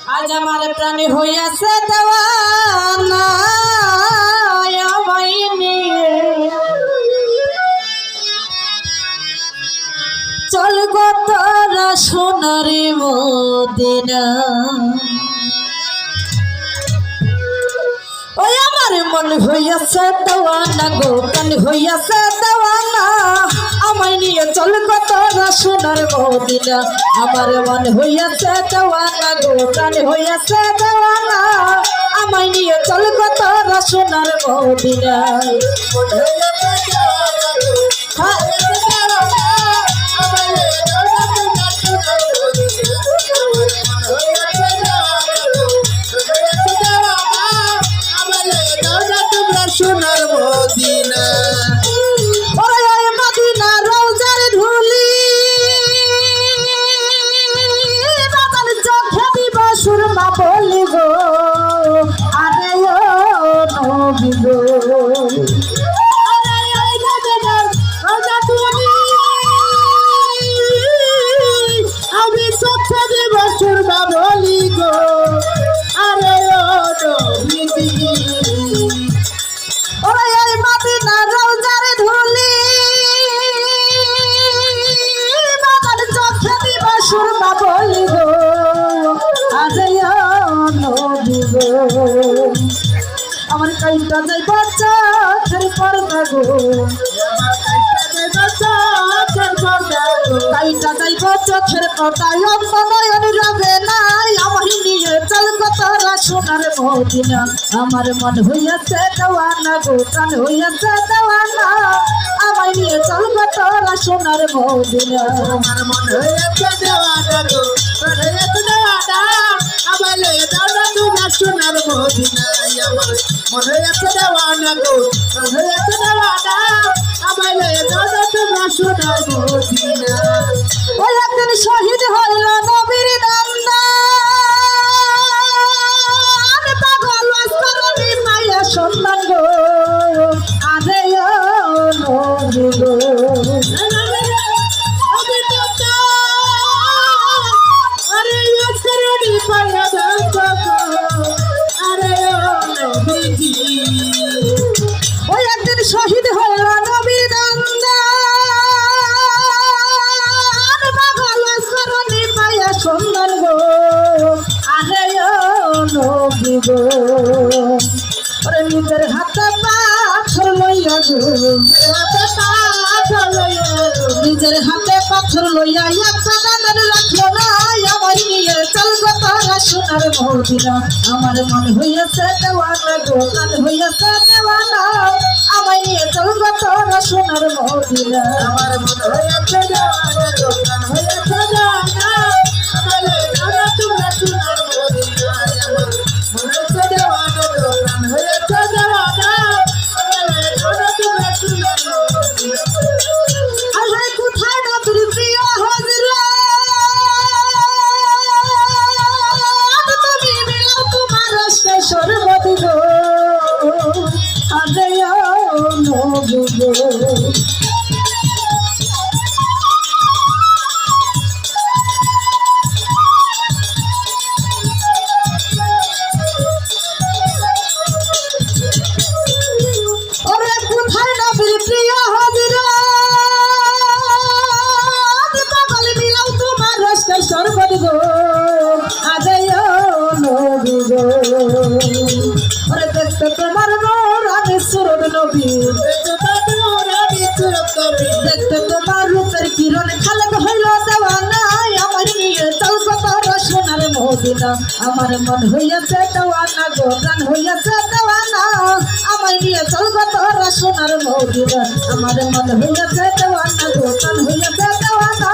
আজ আমার প্রাণী হইয়াছে দেওয়ানা চল গো তোরা সোনারে মদিনা ওই আমার মন হইয়াছে দেওয়ানা গো প্রাণ হইয়াছে দেওয়ানা আমায় নিয়ে চল গো তোরা সোনার মদিনা আমার মন হইয়াছে দেওয়ানা গো প্রাণ হইয়াছে দেওয়ানা আমায় নিয়ে চল গো তোরা সোনার মদিনা সোনার মদিনা ওরে মদিনা রওজার ধুলি বাতাল চোখে দিব সুরমা বলি গো আরে ও নবী গো আমি চোখে দিব সুরমা বলি গো আরে ও নবী ওরে মদিনা রওজার ধুলি বাতাল চোখে দিব সুরমা বলি গো আরে ও নবী গো আমার কাইটা যাইব চোখের পর্দা গো কাইটা যাইব চোখের পর্দায় অন্তনয়ন রবে নাই আমার নিয়ে চল গো তোরা সোনার মদিনা আমার মন হইয়াছে দেওয়ানা গো প্রাণ হইয়াছে দেওয়ানা আমায় নিয়ে চল গো তোরা সোনার মদিনা আমার মন হয়েছে দেওয়ানা গো প্রাণ হয়েছে দেওয়ানা আমার লয়ে দাও না তোমার সোনার মদিনা আমার মন হয়েছে দেওয়ানা গো প্রাণ হয়েছে দেওয়ানা আমার লয়ে দাও না তোমার সোনার মদিনা ওই একদিন শহীদ হইল নবীর দান্দান পাগল আসমানি মায়া সন্তান গো আরে ও নবী গো আরে আসরনি পায়া দাও আরে ও নবীজি ওই একদিন শহীদ হইল নবীর দান্দান পাগল আসমানি মায়া সন্তান গো আরে ও নবী গো ওরে নিজের হাতে পাথর লইয়া গো নিজের হাতে পাথর লইয়া একটা দানের রাখলো না আমার নিয়ে চল গো তোরা সোনার মদিনা আমার মন হইয়াছে দেওয়ানা গো প্রাণ হইয়াছে দেওয়ানা আমায় নিয়ে চল গো তোরা সোনার মদিনা আমার মন হয়েছে দেওয়ানা গো প্রাণ হয়েছে দেওয়ানা আমার লয়ে দাও না তোমরা সোনার মদিনা আমার মন হয়েছে দেওয়ানা গো প্রাণ হয়েছে দেওয়ানা আমার লয়ে দাও না তোমরা সোনার মদিনা আরে কোথায় নবীর প্রিয় হযরত তুমি মিলাও তোমার রাস্তায় সর্বদি গো আরে ও নবী গো ওরে কোথায় নবীর প্রিয় হযরত পাগল মিলাও তোমার রাস্তায় সর্বদি গো আরে ও নবী গো ওরে দেখতে তোমার নূরানি সুরত নবী দেখতে তোমার রূপের কিরণ খালেক হইল দেওয়ানা আমার নিয়ে চল গো তোরা সোনার মদিনা আমার মন হইয়াছে দেওয়ানা গো প্রাণ হইয়াছে দেওয়ানা আমায় নিয়ে চল গো তোরা সোনার মদিনা আমার মন হইয়াছে দেওয়ানা গো প্রাণ হইয়াছে দেওয়ানা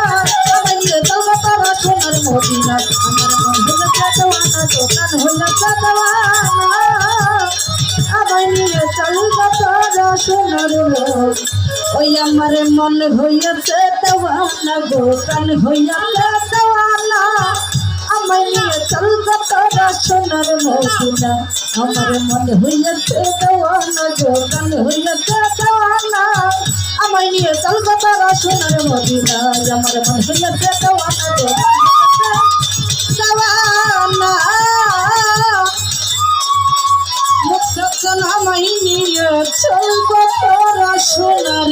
আমায় নিয়ে চল গো তোরা সোনার মদিনা আমার মন হইয়াছে দেওয়ানা গো প্রাণ হইয়াছে দেওয়ানা আমায় নিয়ে চল গো তোরা সোনার মদিনা ওই আমার মন হইয়াছে দেওয়ানা গো প্রাণ হইয়াছে দেওয়ানা আমায় নিয়ে চল গো তোরা সোনার মদিনা আমার মন হইয়াছে দেওয়ানা গো প্রাণ হইয়াছে দেওয়ানা আমায় নিয়ে চল গো তোরা সোনার মদিনা আমার মন হইয়াছে দেওয়ানা গো দেওয়ানা নিয়ে চলবো তোরা সোনার